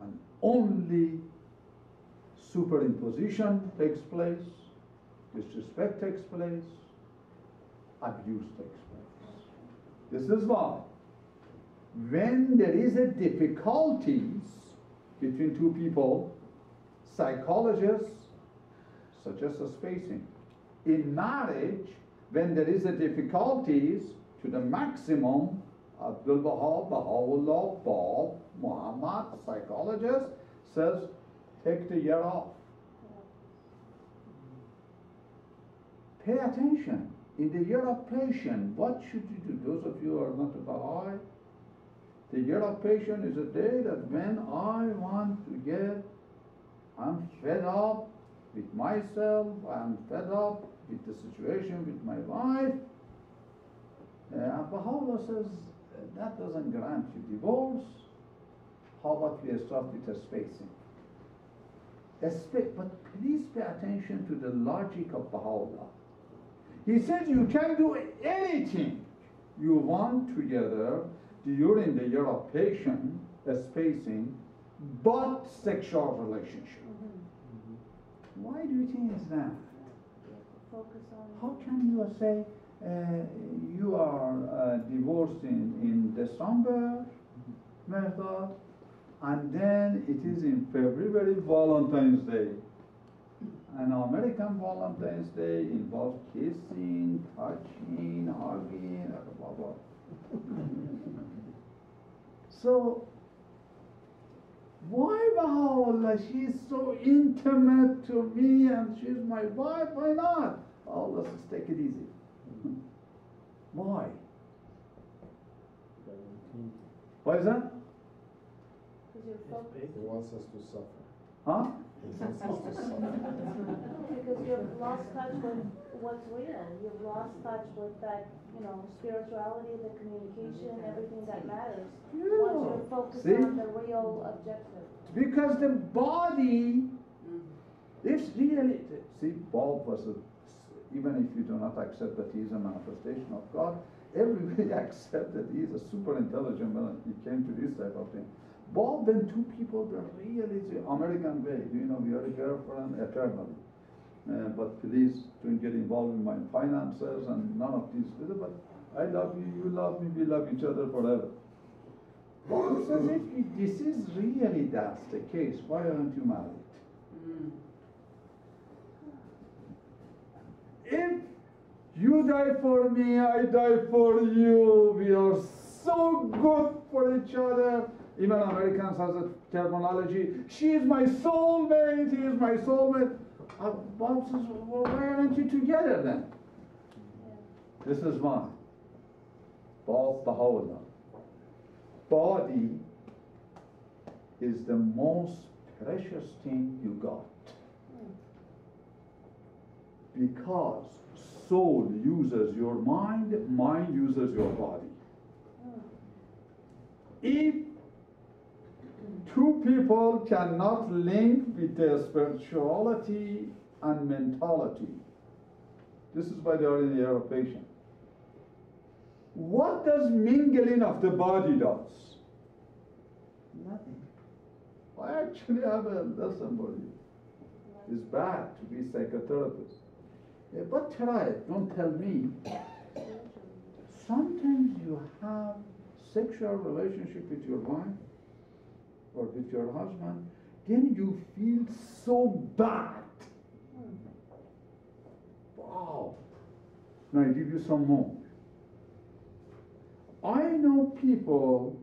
and only superimposition takes place, disrespect takes place, abuse takes place. This is why when there is a difficulties between two people, psychologists suggest a spacing. In marriage, when there is a difficulties to the maximum, Abdulbaha, Baha'u'llah, Bob, Muhammad, psychologist, says, take the year off. Pay attention. In the year of patience, what should you do? Those of you who are not a Bahá'í, the year of patience is a day that when I want to I'm fed up with myself, I'm fed up with the situation with my wife. Baha'u'llah says, that doesn't grant you divorce. How about we start with a spacing? But please pay attention to the logic of Baha'u'llah. He says you can do anything you want together during the year of patience, spacing, but sexual relationship. Why do you think it's that? Focus on. How can you say you are divorced in December, method, and then it is in February, Valentine's Day. An American Valentine's Day involves kissing, touching, hugging, blah, blah. So, why Baha'u'llah? She's so intimate to me and she's my wife, why not? Oh, let's just take it easy. Why? Why is that? Because you're focused. He wants us to suffer. Huh? He wants us to suffer. Because you've lost touch with what's real. You've lost touch with that, spirituality, the communication, everything that matters. Once you're focused on the real objective. Because the body, it's really, Bob was even if you do not accept that he is a manifestation of God, everybody accepts that he is a super intelligent man. He came to this type of thing. Bob and two people were really the American way. We are a girlfriend eternally. But please don't get involved in my finances and none of these. But I love you, you love me, we love each other forever. Bob says, if this is really that's the case, why aren't you married? If you die for me, I die for you, we are so good for each other. Even Americans has a terminology, she is my soulmate, he is my soulmate. Bob says, well, why aren't you together then? This is one. Bob Baha'u'llah. Body is the most precious thing you got. Because soul uses your mind, mind uses your body. If two people cannot link with their spirituality and mentality, this is why they are in the era of patience. What does mingling of the body does? Nothing. I actually have a lesson for you. It's bad to be psychotherapist. But try it, don't tell me. Sometimes you have sexual relationship with your wife or with your husband, then you feel so bad. Wow. Now I give you some more. I know people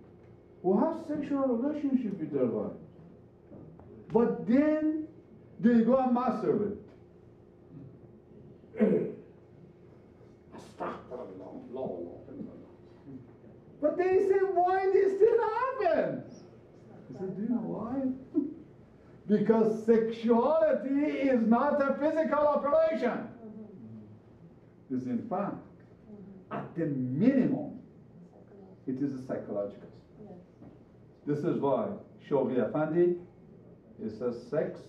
who have sexual relationship with their wife, but then they go and masturbate. But they say, why this still happens? I said, do you know why? Because sexuality is not a physical operation. It's in fact, at the minimum, it is a psychological. This is why Shoghi Effendi, he says sex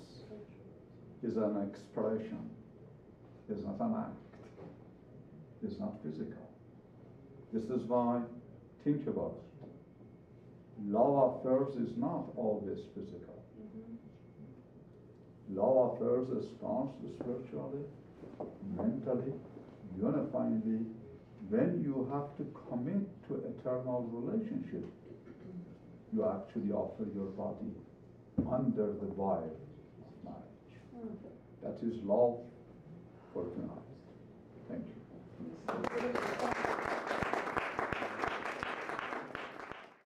is an expression, it's not an act, it's not physical. This is why, think about it. Love affairs is not always physical. Love affairs starts spiritually, mentally, unifyingly, when you have to commit to eternal relationship. You actually offer your body under the wire of marriage. That is love for tonight. Thank you.